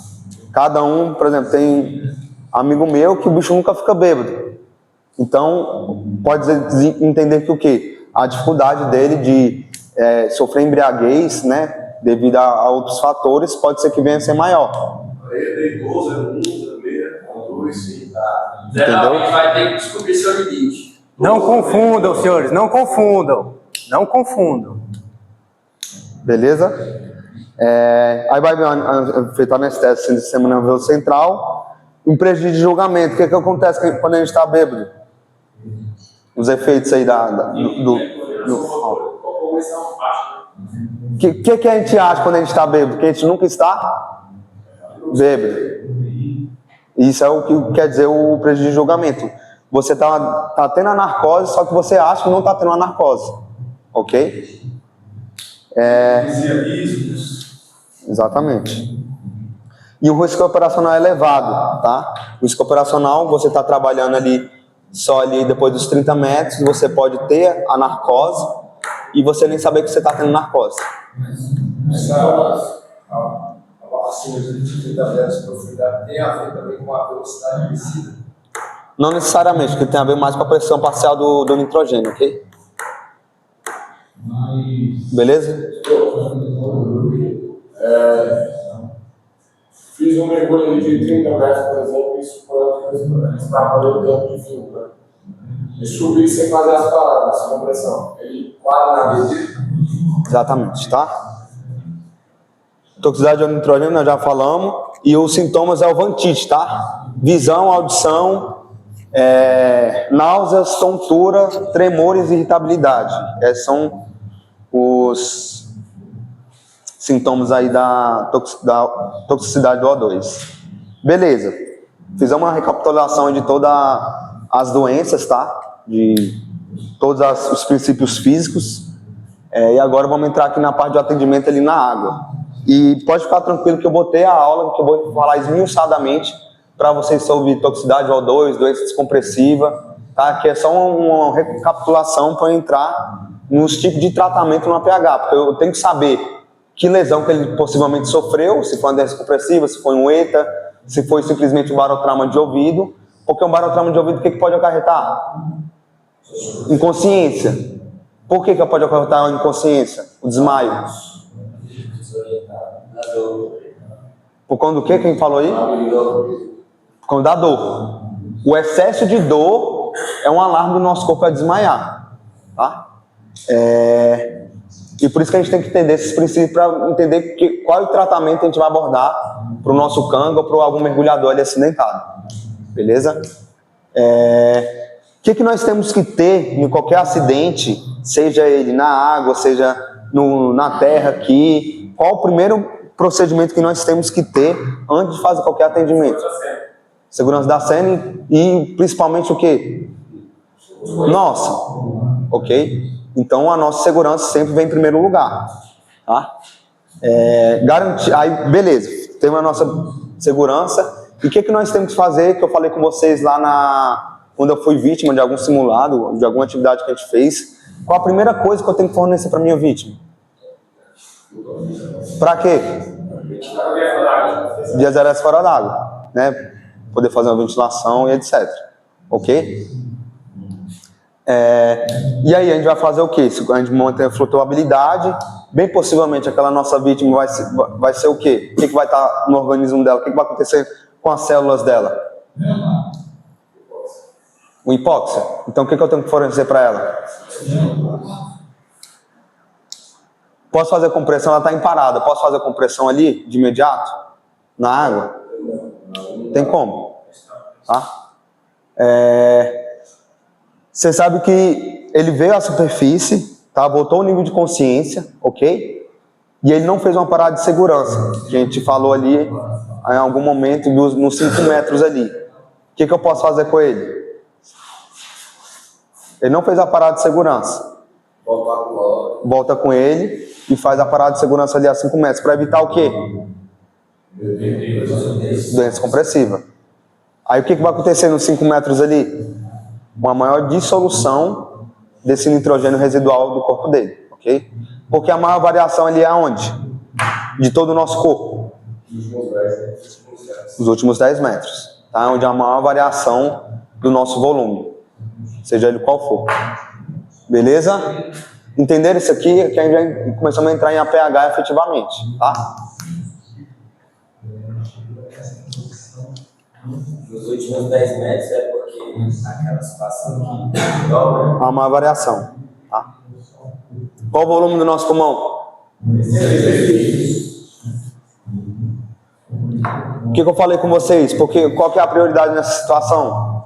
Cada um, por exemplo, tem amigo meu que o bicho nunca fica bêbado. Então, pode entender que o quê? A dificuldade dele de sofrer embriaguez, né? devido a outros fatores, pode ser que venha a ser maior.
Aí, 12, 1, 6, 2, 5, tá?
Geralmente vai ter que descobrir seu limite.
Não confundam, senhores, não confundam. Não confundam.
Beleza? Aí vai feito a anestesia do sistema nervoso central. Um prejuízo de julgamento. O que acontece quando a gente está bêbado? Os efeitos aí O que a gente acha quando a gente está bêbado? Que a gente nunca está bêbado. Isso é o que quer dizer o prejuízo de julgamento. Você tá tendo a narcose, só que você acha que não está tendo a narcose. Ok? Exatamente. E o risco operacional é elevado, tá? O risco operacional, você está trabalhando ali, só ali depois dos 30 metros, você pode ter a narcose e você nem saber que você está tendo narcose.
A vacina de 30 metros de profundidade tem a ver também com a velocidade descida?
Não necessariamente, porque tem a ver mais com a pressão parcial do nitrogênio, ok? Beleza?
Fiz um mergulho de 30 metros, por exemplo, isso para poder o tempo de fim, né? E subi sem fazer as paradas, sem compressão. Ele para na medida.
Exatamente, tá? Toxicidade de nitrogênio nós já falamos. E os sintomas é o vantite, tá? Visão, audição, náuseas, tontura, tremores e irritabilidade. Esses são os sintomas aí da toxicidade do O2. Beleza. Fizemos uma recapitulação de todas as doenças, tá? De todos os princípios físicos. E agora vamos entrar aqui na parte de atendimento ali na água. E pode ficar tranquilo que eu botei a aula, que eu vou falar esmiuçadamente para vocês sobre toxicidade de O2, doença descompressiva, tá? Que é só uma recapitulação para entrar nos tipos de tratamento no APH, porque eu tenho que saber que lesão que ele possivelmente sofreu, se foi uma doença descompressiva, se foi um ETA, se foi simplesmente um barotrauma de ouvido, porque um barotrauma de ouvido o que pode acarretar? Inconsciência. Por que pode acarretar a inconsciência? O desmaio. Por conta do que? Quem falou aí? Por conta da dor. O excesso de dor é um alarme do nosso corpo a desmaiar. Tá? E por isso que a gente tem que entender esses princípios para entender qual é o tratamento que a gente vai abordar para o nosso canga ou para algum mergulhador ali acidentado. Beleza? O que nós temos que ter em qualquer acidente, seja ele na água, seja na terra aqui, qual o primeiro procedimento que nós temos que ter antes de fazer qualquer atendimento? Segurança da cena e principalmente o quê? Nossa. Ok? Então a nossa segurança sempre vem em primeiro lugar. Tá? Garantir, aí beleza, temos a nossa segurança. E o que nós temos que fazer, que eu falei com vocês lá quando eu fui vítima de algum simulado, de alguma atividade que a gente fez, qual a primeira coisa que eu tenho que fornecer para minha vítima? Para quê? Diazerese fora d'água, né? Poder fazer uma ventilação e etc. Ok? E aí a gente vai fazer o quê? A gente mantém a flutuabilidade, bem possivelmente aquela nossa vítima vai ser o quê? O que vai estar no organismo dela? O que vai acontecer com as células dela? O hipóxia. Então o que eu tenho que fornecer para ela? Posso fazer compressão? Ela está em parada. Posso fazer compressão ali, de imediato? Na água? Tem como? Tá? Você sabe que ele veio à superfície, tá? Voltou o nível de consciência, ok? E ele não fez uma parada de segurança, que a gente falou ali em algum momento nos 5 metros ali. O que eu posso fazer com ele? Ele não fez a parada de segurança. Volta com ele e faz a parada de segurança ali a 5 metros, para evitar o quê? Doença compressiva. Aí o que vai acontecer nos 5 metros ali? Uma maior dissolução desse nitrogênio residual do corpo dele, ok? Porque a maior variação ali é aonde? De todo o nosso corpo. Os últimos 10 metros. Tá? Onde há a maior variação do nosso volume. Seja ele qual for. Beleza? Entenderam isso aqui? Que a gente já começamos a entrar em APH efetivamente, tá?
Nos últimos 10 metros é porque aquela situação que dobra.
Há uma variação, tá? Qual o volume do nosso pulmão? O que eu falei com vocês? Porque qual que é a prioridade nessa situação?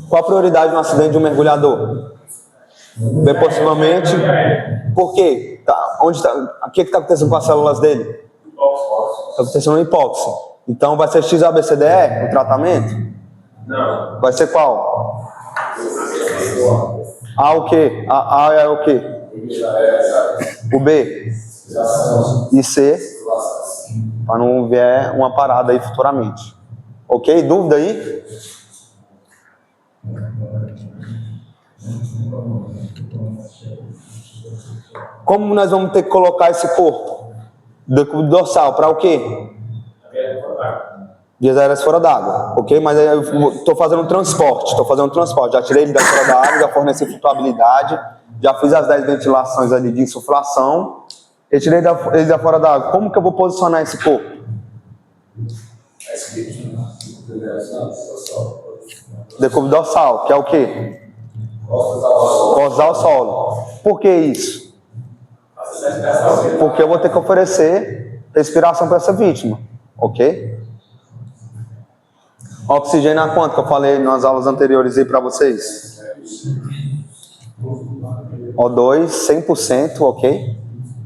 Qual a prioridade no acidente de um mergulhador? Bem possivelmente. Por quê? Tá, onde tá, o que está acontecendo com as células dele? Está acontecendo uma hipóxia. Então vai ser XABCDE o tratamento?
Não.
Vai ser qual? A o quê? A é o quê? O B? E C? Para não vier uma parada aí futuramente. Ok? Dúvida aí? Como nós vamos ter que colocar esse corpo? Decúbito dorsal, para o quê? Vias aéreas fora d'água, ok? Mas aí eu estou fazendo um transporte, já tirei ele da fora da água, já forneci flutuabilidade, já fiz as 10 ventilações ali de insuflação, retirei ele da fora da água. Como que eu vou posicionar esse corpo? Decúbito dorsal, que é o quê? Costas ao solo. Por que isso? Porque eu vou ter que oferecer respiração para essa vítima, ok? Oxigênio a quanto que eu falei nas aulas anteriores aí para vocês? O2, 100%, ok?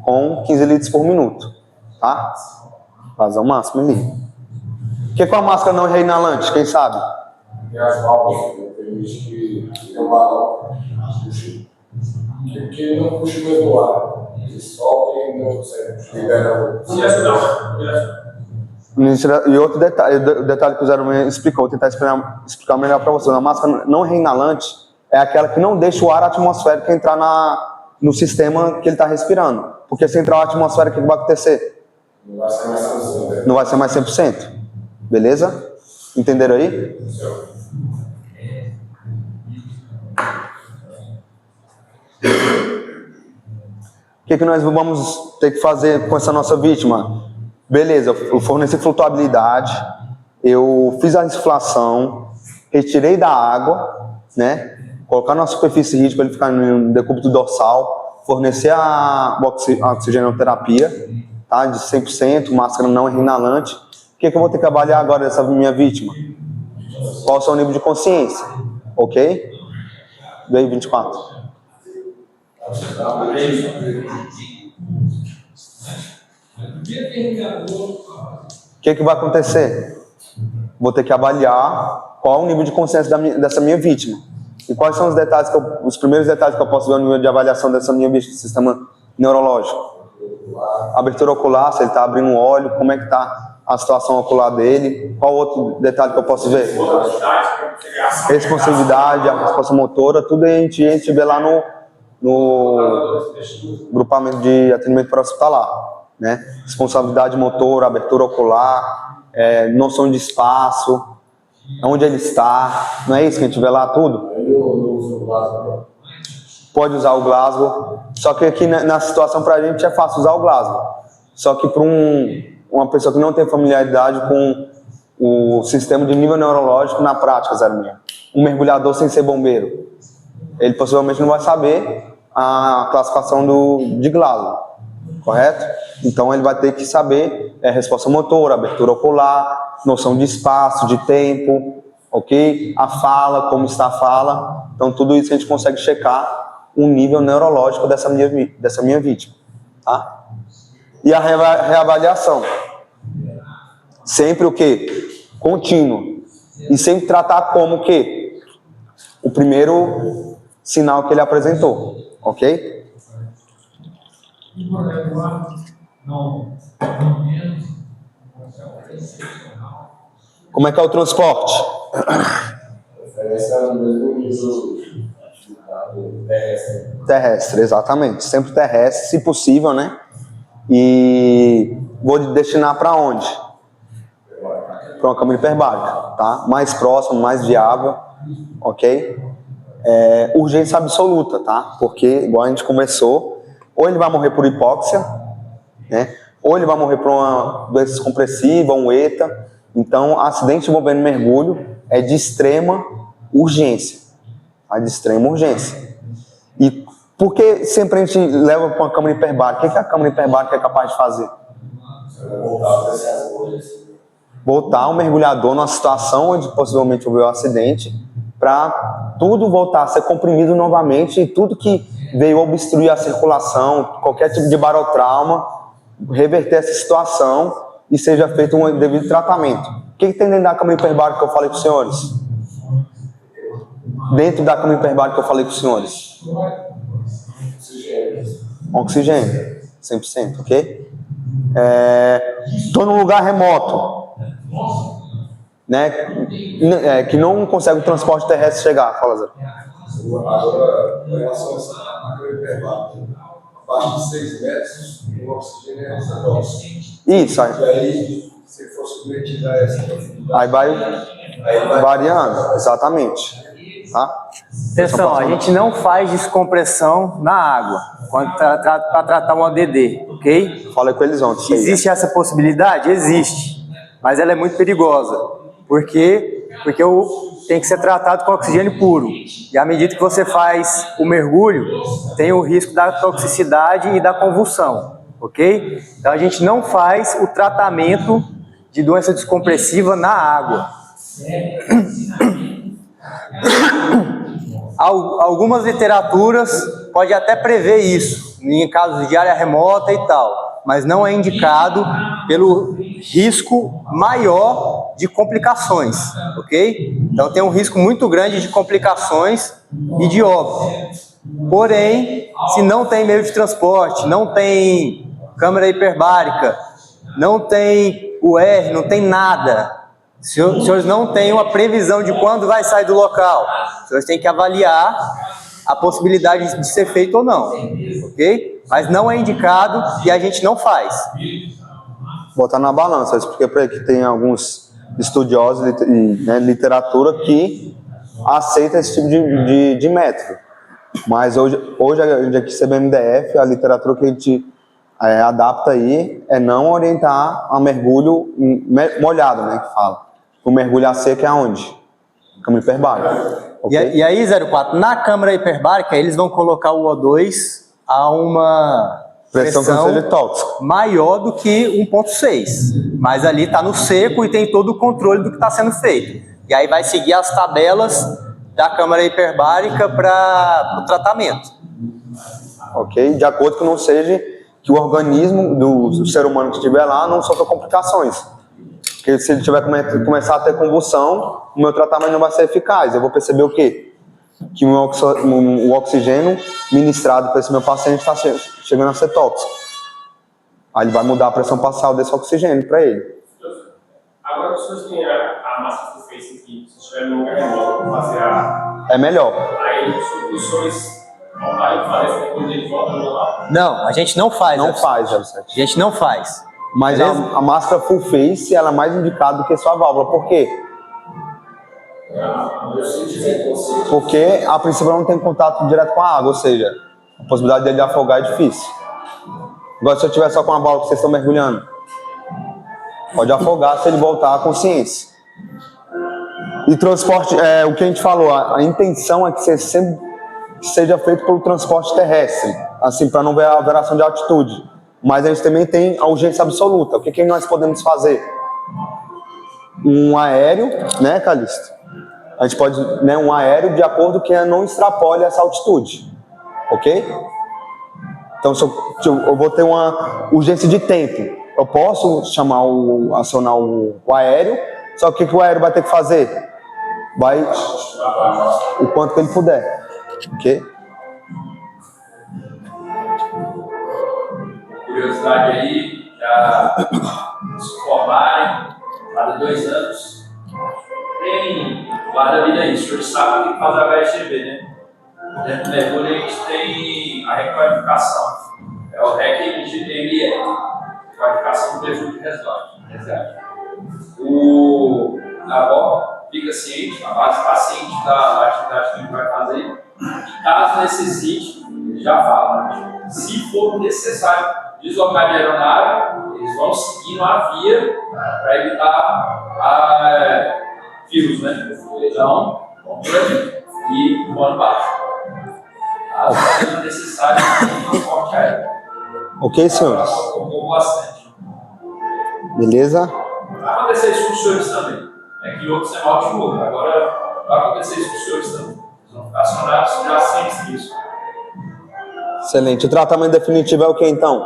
Com 15 litros por minuto, tá? Vazão máximo ali. O que é com a máscara não reinalante, quem sabe?
Tem as válvulas, tem gente que tem um balão, que não puxa o mesmo ar. Ele solta e não consegue libera o...
E outro detalhe, o detalhe que o Zé me explicou, vou tentar explicar melhor para vocês. A máscara não reinalante é aquela que não deixa o ar atmosférico entrar no sistema que ele está respirando. Porque se entrar o atmosférico, o que vai acontecer?
Não vai ser mais 100%.
Não vai ser mais 100%. Beleza? Entenderam aí? O que nós vamos ter que fazer com essa nossa vítima? Beleza, eu forneci flutuabilidade, eu fiz a insuflação, retirei da água, né? Colocar na superfície rígida para ele ficar no decúbito dorsal, fornecer a oxigenoterapia, tá? De 100%, máscara não inalante. O que eu vou ter que avaliar agora dessa minha vítima? Qual é o seu nível de consciência? Ok? Veio 24. O que vai acontecer? Vou ter que avaliar qual é o nível de consciência dessa minha vítima. E quais são os detalhes os primeiros detalhes que eu posso ver no nível de avaliação dessa minha vítima, sistema neurológico? Abertura ocular, se ele está abrindo o olho, como é que está a situação ocular dele? Qual outro detalhe que eu posso ver? Responsividade, a resposta motora, tudo a gente vê lá no grupamento de atendimento pré-hospitalar, né? Responsabilidade motora, abertura ocular, noção de espaço, onde ele está, não é isso que a gente vê lá tudo? Pode usar o Glasgow, só que aqui na situação pra gente é fácil usar o Glasgow, só que para uma pessoa que não tem familiaridade com o sistema de nível neurológico na prática, 06, um mergulhador sem ser bombeiro, ele possivelmente não vai saber a classificação de Glasgow, correto? Então ele vai ter que saber resposta motora, abertura ocular, noção de espaço, de tempo, ok? A fala, como está a fala. Então tudo isso a gente consegue checar o nível neurológico dessa minha vítima, tá? E a reavaliação, sempre o quê? Contínuo. E sempre tratar como o quê? O primeiro sinal que ele apresentou, ok? Como é que é o transporte?
Referência no mesmo nível terrestre.
Terrestre, exatamente. Sempre terrestre, se possível, né? E vou destinar para onde? Para uma câmara hiperbárica, tá? Mais próximo, mais viável, ok? urgência absoluta, tá? Porque, igual a gente conversou, ou ele vai morrer por hipóxia, né? Ou ele vai morrer por uma doença descompressiva, um ETA. Então, acidente envolvendo mergulho é de extrema urgência. Tá? De extrema urgência. E por que sempre a gente leva para uma câmara hiperbárica? O que a câmara hiperbárica é capaz de fazer? Voltar o mergulhador numa situação onde possivelmente houve um acidente, para tudo voltar a ser comprimido novamente e tudo que veio obstruir a circulação, qualquer tipo de barotrauma, reverter essa situação e seja feito um devido tratamento. O que tem dentro da câmara hiperbárica que eu falei com os senhores? Dentro da câmara hiperbárica que eu falei com os senhores? Oxigênio, 100%, ok? Estou num lugar remoto, né, que não consegue o transporte terrestre chegar. Fala, Zé.
Agora, em relação à câmara hiperbárica, abaixo de 6 metros, o oxigênio é tóxico.
Isso, aí.
E aí, se for submetido a essa profundidade,
Aí vai variando, exatamente. Tá?
Atenção, a gente não faz descompressão na água quando para tratar um ADD, ok?
Falei com eles ontem.
Existe essa possibilidade? Existe, mas ela é muito perigosa. Por quê? Porque tem que ser tratado com oxigênio puro. E à medida que você faz o mergulho, tem o risco da toxicidade e da convulsão, ok? Então a gente não faz o tratamento de doença descompressiva na água. Algumas literaturas podem até prever isso, em casos de área remota e tal, mas não é indicado pelo risco maior de complicações, ok? Então tem um risco muito grande de complicações e de óbito. Porém, se não tem meio de transporte, não tem câmara hiperbárica, não tem UR, não tem nada, os senhores não têm uma previsão de quando vai sair do local. Os senhores têm que avaliar a possibilidade de ser feito ou não, ok? Mas não é indicado e a gente não faz.
Botar na balança, eu expliquei para ele que tem alguns estudiosos e literatura que aceita esse tipo de método. Mas hoje aqui CBMDF, a literatura que a gente adapta aí é não orientar a mergulho molhado, né, que fala. O mergulho a seco é aonde? Câmara hiperbárica. Okay?
E aí, 04, na câmara hiperbárica, eles vão colocar o O2 a uma pressão maior do que 1.6. Mas ali está no seco e tem todo o controle do que está sendo feito. E aí vai seguir as tabelas da câmara hiperbárica para o tratamento.
Ok? De acordo que não seja que o organismo do ser humano que estiver lá não sofra complicações. Porque se ele tiver começar a ter convulsão, o meu tratamento não vai ser eficaz. Eu vou perceber o quê? Que o oxigênio ministrado para esse meu paciente está chegando a ser tóxico. Aí ele vai mudar a pressão parcial desse oxigênio para ele.
Agora que os senhores têm a massa que fez aqui, se estiver no lugar remoto, para fazer a...
É melhor.
Aí os senhores vão lá e fazem depois ele volta no local?
Não, a gente não faz.
Não faz, 07.
A gente não faz.
Mas a máscara full face, ela é mais indicada do que só a válvula. Por quê? Porque a princípio ela não tem contato direto com a água, ou seja, a possibilidade dele de afogar é difícil. Agora se eu tiver só com a válvula que vocês estão mergulhando, pode afogar se ele voltar à consciência. E transporte, o que a gente falou, a intenção é que você sempre seja feito pelo transporte terrestre, assim, para não ver a variação de altitude. Mas a gente também tem a urgência absoluta. O que nós podemos fazer? Um aéreo, né, Calixto? A gente pode, um aéreo de acordo que não extrapole essa altitude, ok? Então, se eu vou ter uma urgência de tempo, eu posso acionar o aéreo, só que o que o aéreo vai ter que fazer? Vai o quanto que ele puder, ok?
Curiosidade aí, já se formarem, cada 2 anos, tem guarda-vida aí, os senhores sabem que tem que fazer a HSGB, né? Dentro do mergulho a gente tem a requalificação, é o REC-ME, qualificação do mergulho de resgate. A fica ciente, a base está ciente da atividade que a gente vai fazer. E caso necessite, ele já fala, se for necessário deslocar de aeronave, eles vão seguindo a via para evitar fios, né? Então, vão por ali e voando baixo. Caso seja necessário, transporte aéreo.
Ok, senhores?
Ocupou bastante.
Beleza?
Vai acontecer isso com os senhores também. É que outros é mal divulgado. Agora vai acontecer isso com os senhores também. Eles vão ficar acionados já sem isso.
Excelente. O tratamento definitivo é o que então?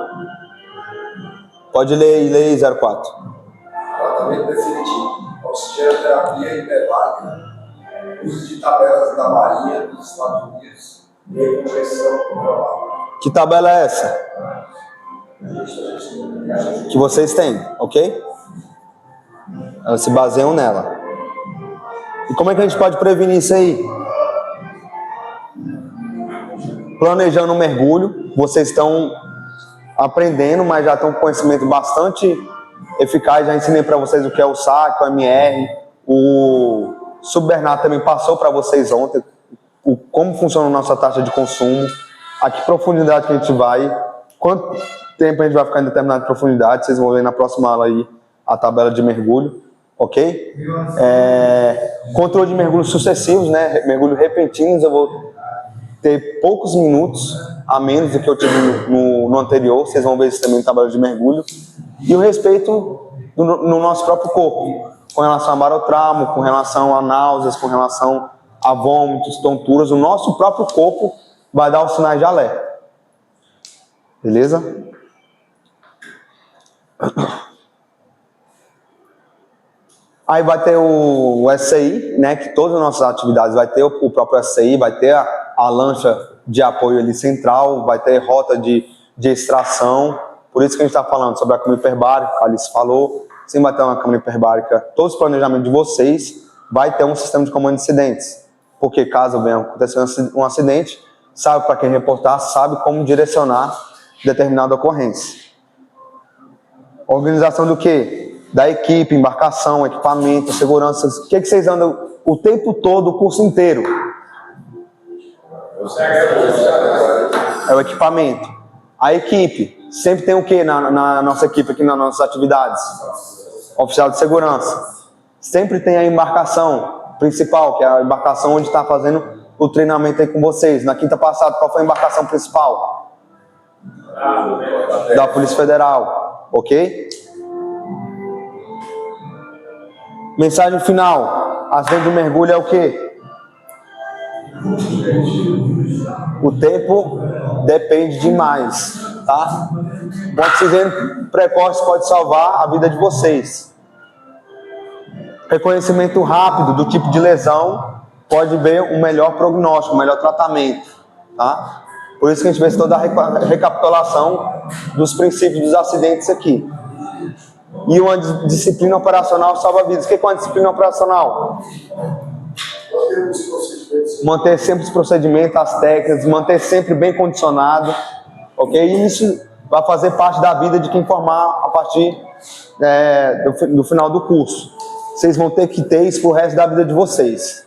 Pode ler aí 04.
Tratamento definitivo. Oxigenoterapia hiperbárica. Uso de tabelas da Marinha dos Estados Unidos. E recompressão controlada.
Que tabela é essa? Que vocês têm, ok? Elas se baseiam nela. E como é que a gente pode prevenir isso aí? Planejando um mergulho. Vocês estão aprendendo, mas já estão com conhecimento bastante eficaz. Já ensinei para vocês o que é o SAC, o MR. O Subbernardo também passou para vocês ontem como funciona a nossa taxa de consumo, a que profundidade que a gente vai, quanto tempo a gente vai ficar em determinada profundidade. Vocês vão ver na próxima aula aí a tabela de mergulho, ok? Controle de mergulhos sucessivos, né? Mergulhos repentinos, eu vou ter poucos minutos a menos do que eu tive no anterior. Vocês vão ver isso também na tabela de mergulho. E o respeito no nosso próprio corpo, com relação a barotrauma, com relação a náuseas, com relação a vômitos, tonturas. O nosso próprio corpo vai dar os sinais de alerta. Beleza? Aí vai ter o SCI, né, que todas as nossas atividades vai ter o próprio SCI, vai ter a lancha de apoio ali central, vai ter rota de extração. Por isso que a gente está falando sobre a câmara hiperbárica, a Alice falou, sim, vai ter uma câmara hiperbárica. Todos os planejamentos de vocês vai ter um sistema de comando de incidentes. Porque caso venha acontecer um acidente, sabe para quem reportar, sabe como direcionar determinada ocorrência. Organização do quê? Da equipe, embarcação, equipamento, segurança. O que vocês andam o tempo todo, o curso inteiro? É o equipamento. A equipe, sempre tem o quê na nossa equipe aqui, nas nossas atividades? Oficial de segurança. Sempre tem a embarcação principal, que é a embarcação onde está fazendo o treinamento aí com vocês. Na quinta passada, qual foi a embarcação principal? Da Polícia Federal, ok? Mensagem final. Acidente de mergulho é o quê? O tempo depende demais, tá? O oxigênio precoce pode salvar a vida de vocês. Reconhecimento rápido do tipo de lesão pode ver um melhor prognóstico, um melhor tratamento, tá? Por isso que a gente fez toda a recapitulação dos princípios dos acidentes aqui. E uma disciplina operacional salva vidas. O que é uma disciplina operacional? Manter sempre os procedimentos, as técnicas, manter sempre bem condicionado, ok? E isso vai fazer parte da vida de quem formar a partir do final do curso. Vocês vão ter que ter isso pro resto da vida de vocês.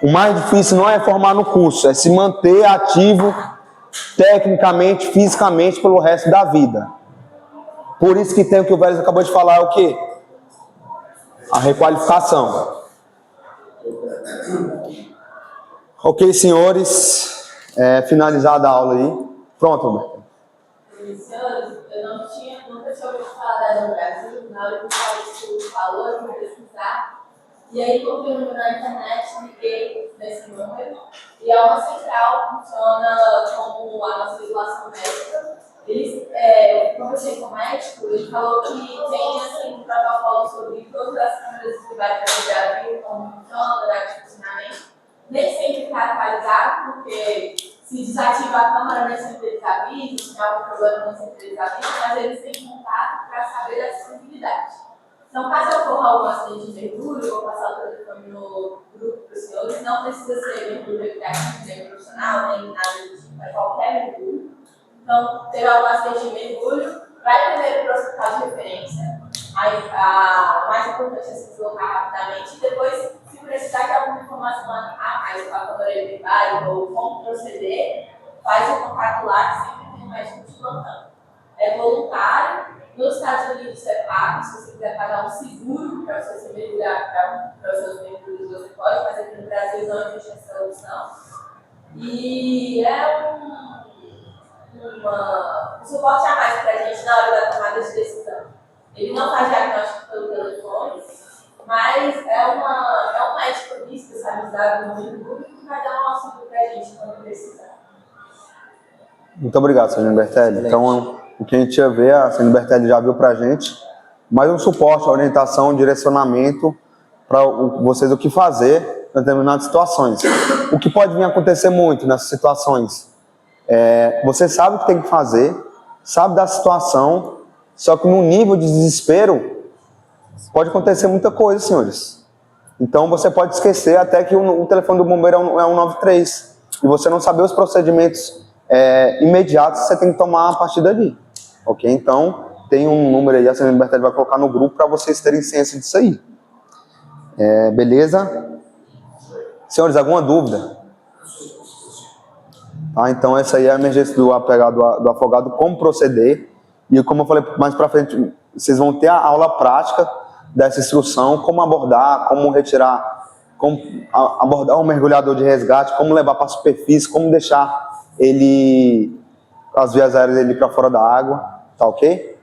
O mais difícil não é formar no curso, é se manter ativo tecnicamente, fisicamente pelo resto da vida. Por isso que tem o que o Vélez acabou de falar, é o quê? A requalificação. Ok, senhores, finalizada a aula aí. Pronto, Roberto.
Senhores, eu nunca tinha ouvido falar da no Brasil. Na hora que o Paulo falou, eu fui pesquisar. E aí, encontrei um número na internet, liguei nesse número. E é uma central, funciona como a nossa legislação médica. Conversei com o médico, ele falou que tem assim, um protocolo sobre todas as câmeras que vai fazer a vida, como funciona, horário de funcionamento. Nem sempre está atualizado, porque se desativa a câmera, nem sempre eles avisam, se tem algum problema, nem sempre eles avisam, mas eles têm contato para saber da disponibilidade. Então, caso ocorra algum acidente de mergulho, eu vou passar o telefone no grupo para os senhores, não precisa ser mergulho recreativo, nem profissional, nem nada do tipo, é qualquer mergulho. Então, teve algum acidente de mergulho, vai primeiro para o hospital de referência, O mais importante é se deslocar rapidamente e depois, se precisar de alguma informação a mais para a câmara evitária ou como proceder, faz o contato lá que sempre tem um médico te plantando. É voluntário. Nos Estados Unidos é pago, se você quiser pagar um seguro para você se mergulhar para os seus mergulhos, você pode, mas aqui no Brasil não existe essa solução. E é um suporte a mais para a gente na hora da tomada de decisão. Ele não faz diagnóstico pelo telefone, mas é um médico ali especializado no mergulho que vai dar um auxílio para a gente quando precisar.
Muito obrigado, Sargento Bertelli. Então, o que a gente ia ver, a Sargento Bertelli já viu para a gente, mais um suporte, orientação, direcionamento para vocês o que fazer em determinadas situações. O que pode vir a acontecer muito nessas situações? Você sabe o que tem que fazer, sabe da situação, só que no nível de desespero pode acontecer muita coisa, senhores. Então você pode esquecer até que o telefone do bombeiro é 193 e você não saber os procedimentos imediatos que você tem que tomar a partir dali. Ok? Então tem um número aí, a Sargento Bertelli vai colocar no grupo para vocês terem ciência disso aí. Beleza? Senhores, alguma dúvida? Então essa aí é a emergência do afogado, como proceder. E como eu falei mais para frente, vocês vão ter a aula prática dessa instrução, como abordar, como retirar, como abordar um mergulhador de resgate, como levar para a superfície, como deixar as vias aéreas dele para fora da água, tá ok?